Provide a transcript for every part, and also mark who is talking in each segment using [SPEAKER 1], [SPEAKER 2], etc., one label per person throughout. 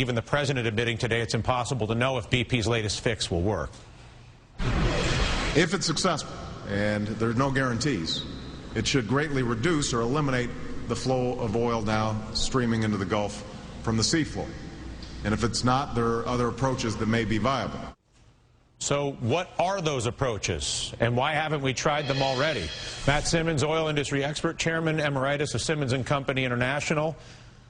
[SPEAKER 1] even the president admitting today it's impossible to know if BP's latest fix will work.
[SPEAKER 2] If it's successful, and there are no guarantees, it should greatly reduce or eliminate the flow of oil now streaming into the Gulf from the seafloor. And if it's not, there are other approaches that may be viable.
[SPEAKER 1] So what are those approaches, and why haven't we tried them already? Matt Simmons, oil industry expert, chairman emeritus of Simmons & Company International.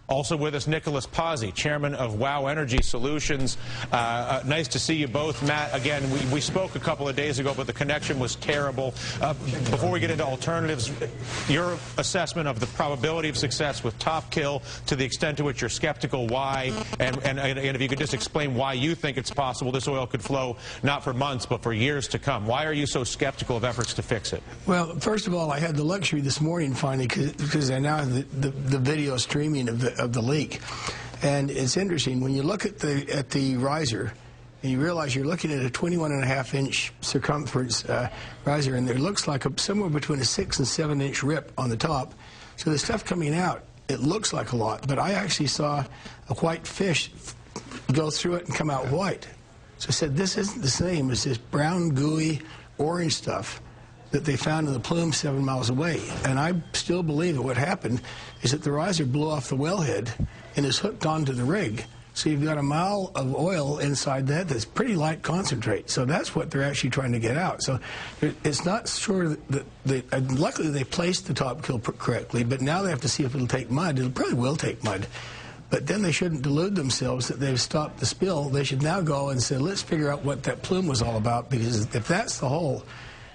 [SPEAKER 1] Also with us, Nicholas Pazzi, chairman of WOW Energy Solutions. Nice to see you both. Matt, again, we spoke a couple of days ago, but the connection was terrible. Before we get into alternatives, your assessment of the probability of success with Top Kill, to the extent to which you're skeptical, why, and if you could just explain why you think it's possible this oil could flow not for months, but for years to come. Why are you so skeptical of efforts to fix it?
[SPEAKER 3] Well, first of all, I had the luxury this morning finally, because I now have the video streaming of the leak. And it's interesting, when you look at the riser, and you realize you're looking at a 21.5-inch circumference riser, and there looks like somewhere between a 6 and 7-inch rip on the top. So the stuff coming out, it looks like a lot, but I actually saw a white fish go through it and come out white. So I said, this isn't the same as this brown, gooey, orange stuff that they found in the plume 7 miles away. And I still believe that what happened is that the riser blew off the wellhead and is hooked onto the rig. So you've got a mile of oil inside that's pretty light concentrate. So that's what they're actually trying to get out. So it's not sure that luckily they placed the Top Kill correctly, but now they have to see if it'll take mud. It probably will take mud. But then they shouldn't delude themselves that they've stopped the spill. They should now go and say, let's figure out what that plume was all about, because if that's the hole,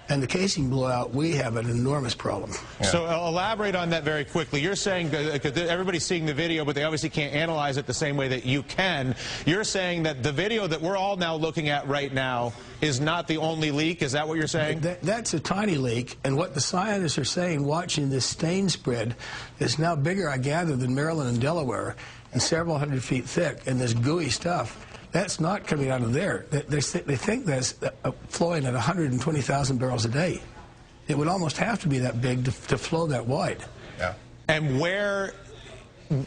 [SPEAKER 3] and the casing blew out, we have an enormous problem.
[SPEAKER 1] Yeah. So elaborate on that very quickly. You're saying, because everybody's seeing the video, but they obviously can't analyze it the same way that you can. You're saying that the video that we're all now looking at right now is not the only leak? Is that what you're saying?
[SPEAKER 3] That's a tiny leak, and what the scientists are saying, watching this stain spread, is now bigger, I gather, than Maryland and Delaware, and several hundred feet thick, and this gooey stuff. That's not coming out of there. They think that's flowing at 120,000 barrels a day. It would almost have to be that big to flow that wide.
[SPEAKER 1] Yeah. And where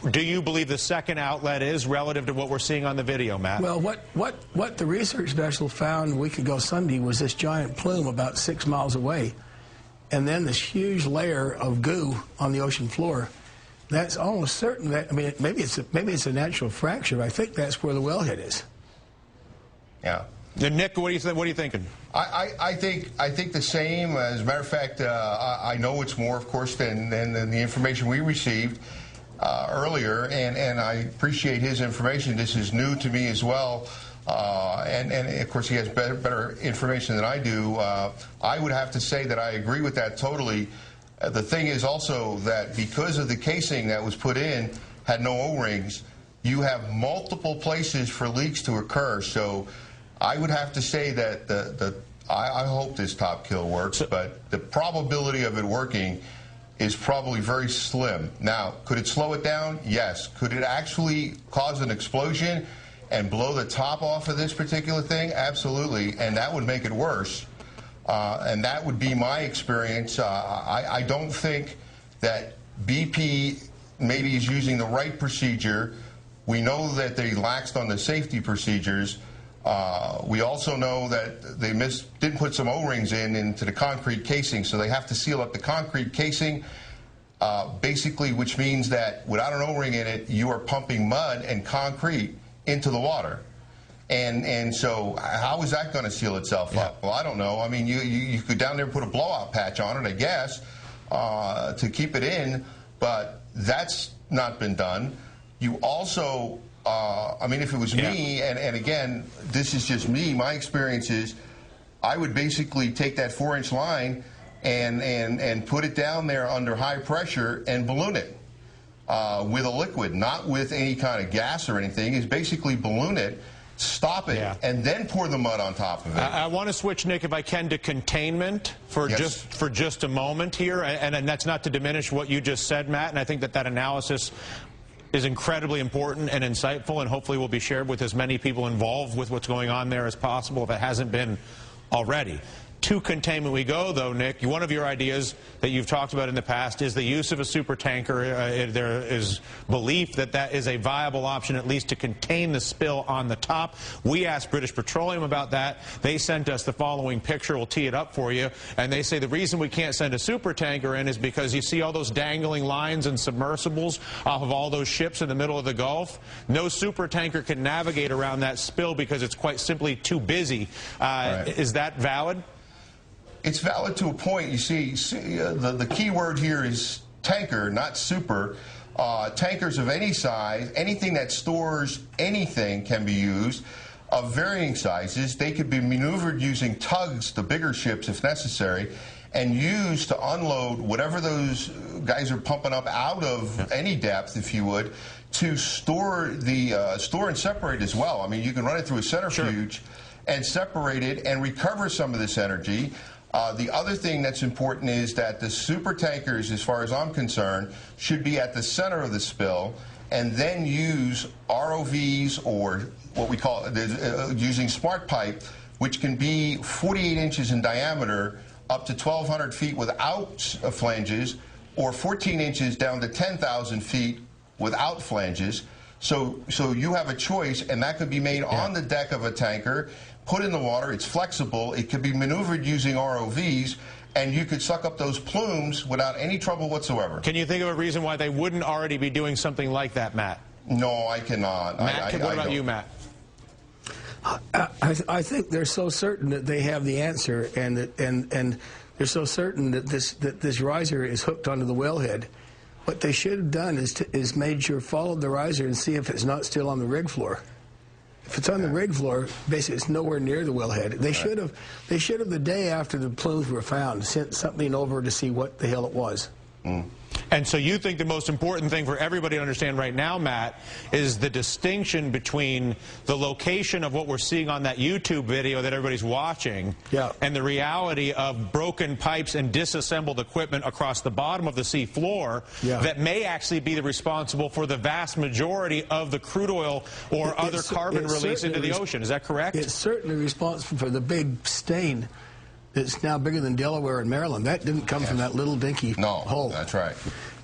[SPEAKER 1] do you believe the second outlet is relative to what we're seeing on the video, Matt?
[SPEAKER 3] Well, what the research vessel found a week ago Sunday was this giant plume about 6 miles away, and then this huge layer of goo on the ocean floor. That's almost certain that, I mean, maybe it's a natural fracture. I think that's where the wellhead is.
[SPEAKER 1] Yeah. And Nick, what are you thinking?
[SPEAKER 4] I think the same. As a matter of fact, I know it's more, of course, than the information we received earlier, and I appreciate his information. This is new to me as well, and of course he has better information than I do. I would have to say that I agree with that totally. The thing is also that because of the casing that was put in had no O-rings, you have multiple places for leaks to occur. So I would have to say that I hope this Top Kill works, but the probability of it working is probably very slim. Now, could it slow it down? Yes. Could it actually cause an explosion and blow the top off of this particular thing? Absolutely, and that would make it worse. And that would be my experience. I don't think that BP maybe is using the right procedure. We know that they laxed on the safety procedures. We also know that they didn't put some O-rings into the concrete casing, so they have to seal up the concrete casing, basically, which means that without an O-ring in it, you are pumping mud and concrete into the water. And so how is that going to seal itself up? Well, I don't know. I mean, you could down there put a blowout patch on it, I guess, to keep it in, but that's not been done. You also, I mean, if it was me, and again, this is just me, my experience is I would basically take that 4-inch line and put it down there under high pressure and balloon it with a liquid, not with any kind of gas or anything, is basically balloon it, stop it, and then pour the mud on top of it.
[SPEAKER 1] I want to switch, Nick, if I can, to containment for just a moment here, and that's not to diminish what you just said, Matt, and I think that analysis is incredibly important and insightful, and hopefully will be shared with as many people involved with what's going on there as possible if it hasn't been already. to containment we go, though, Nick. One of your ideas that you've talked about in the past is the use of a super tanker. There is belief that that is a viable option, at least to contain the spill on the top. We asked British Petroleum about that. They sent us the following picture. We'll tee it up for you. And they say the reason we can't send a super tanker in is because you see all those dangling lines and submersibles off of all those ships in the middle of the Gulf. No super tanker can navigate around that spill because it's quite simply too busy.
[SPEAKER 4] Right.
[SPEAKER 1] Is that valid?
[SPEAKER 4] It's valid to a point. You see, the key word here is tanker, not super. Tankers of any size, anything that stores anything can be used, of varying sizes. They could be maneuvered using tugs, the bigger ships if necessary, and used to unload whatever those guys are pumping up out of any depth, if you would, to store and separate as well. I mean, you can run it through a centrifuge and separate it and recover some of this energy. The other thing that's important is that the super tankers, as far as I'm concerned, should be at the center of the spill and then use ROVs, or what we call using smart pipe, which can be 48 inches in diameter up to 1,200 feet without flanges, or 14 inches down to 10,000 feet without flanges. So you have a choice, and that could be made on the deck of a tanker, put in the water. It's flexible. It could be maneuvered using ROVs, and you could suck up those plumes without any trouble whatsoever.
[SPEAKER 1] Can you think of a reason why they wouldn't already be doing something like that, Matt?
[SPEAKER 4] No, I cannot.
[SPEAKER 1] Matt, what about you, Matt?
[SPEAKER 3] I think they're so certain that they have the answer, and they're so certain that this riser is hooked onto the wellhead. What they should have done is made sure, followed the riser and see if it's not still on the rig floor. If it's on the rig floor, basically it's nowhere near the wellhead. They should have the day after the plumes were found sent something over to see what the hell it was.
[SPEAKER 1] And so you think the most important thing for everybody to understand right now, Matt, is the distinction between the location of what we're seeing on that YouTube video that everybody's watching and the reality of broken pipes and disassembled equipment across the bottom of the sea floor that may actually be responsible for the vast majority of the crude oil or other carbon release into the ocean. Is that correct?
[SPEAKER 3] It's certainly responsible for the big stain that's now bigger than Delaware and Maryland. That didn't come from that little dinky hole.
[SPEAKER 4] That's right.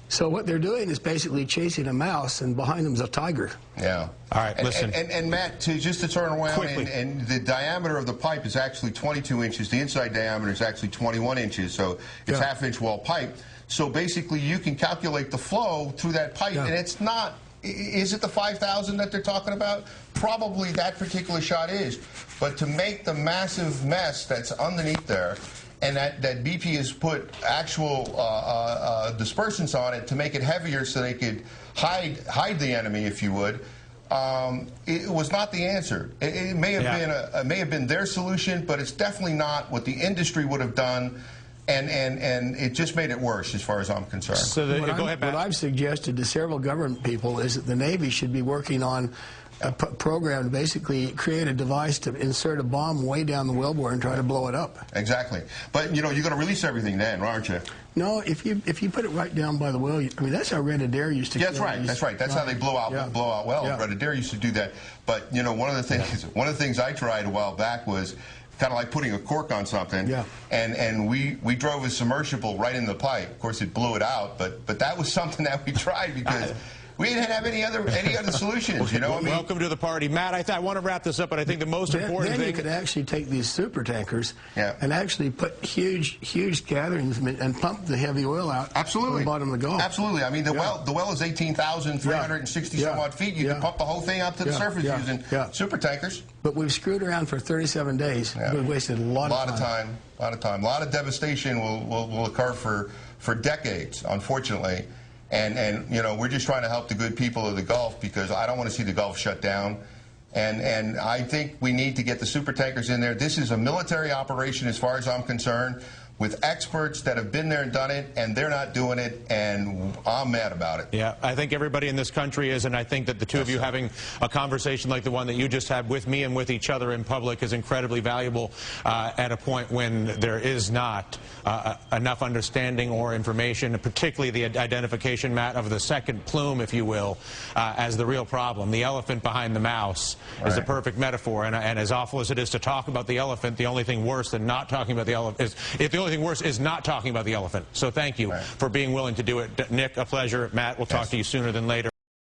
[SPEAKER 3] So what they're doing is basically chasing a mouse, and behind them's a tiger.
[SPEAKER 4] Yeah.
[SPEAKER 1] All right, listen.
[SPEAKER 4] And Matt, just to turn around, and the diameter of the pipe is actually 22 inches. The inside diameter is actually 21 inches, so it's half-inch wall pipe. So basically, you can calculate the flow through that pipe, and it's not. Is it the 5,000 that they're talking about? Probably that particular shot is. But to make the massive mess that's underneath there, and that BP has put actual dispersants on it to make it heavier so they could hide the enemy, if you would, it was not the answer. It may have been their solution, but it's definitely not what the industry would have done. And it just made it worse, as far as I'm concerned.
[SPEAKER 1] So go ahead, Matt.
[SPEAKER 3] What I've suggested to several government people is that the Navy should be working on a program to basically create a device to insert a bomb way down the wellbore and try to blow it up.
[SPEAKER 4] Exactly. But, you're going to release everything then, aren't you?
[SPEAKER 3] No, if you put it right down by the well, I mean, that's how Red Adair used to.
[SPEAKER 4] That's right. That's right. That's how they blow out wells. Red Adair used to do that. But, one of the things I tried a while back was kind of like putting a cork on something, and we drove a submersible right in the pipe. Of course, it blew it out, but that was something that we tried because we didn't have any other solutions. You know what I mean?
[SPEAKER 1] Welcome to the party, Matt. I want to wrap this up, but I think the most important thing.
[SPEAKER 3] Then you could actually take these super tankers and actually put huge gatherings and pump the heavy oil out.
[SPEAKER 4] Absolutely.
[SPEAKER 3] From the bottom of the Gulf.
[SPEAKER 4] Absolutely. I mean, the well is 18,360 some odd feet. You can pump the whole thing out to the surface using super tankers.
[SPEAKER 3] But we've screwed around for 37 days. We've wasted a lot of time.
[SPEAKER 4] A lot of devastation will occur for decades, unfortunately. And we're just trying to help the good people of the Gulf because I don't want to see the Gulf shut down. And I think we need to get the super tankers in there. This is a military operation as far as I'm concerned, with experts that have been there and done it, and they're not doing it, and I'm mad about it.
[SPEAKER 1] Yeah, I think everybody in this country is, and I think that the two of you having a conversation like the one that you just had with me and with each other in public is incredibly valuable at a point when there is not enough understanding or information, particularly the identification, Matt, of the second plume, if you will, as the real problem. The elephant behind the mouse is the perfect metaphor, and as awful as it is to talk about the elephant, the only thing worse than not talking about the elephant is, if the only thing worse is not talking about the elephant. So thank you for being willing to do it. Nick, a pleasure. Matt, we'll talk to you sooner than later.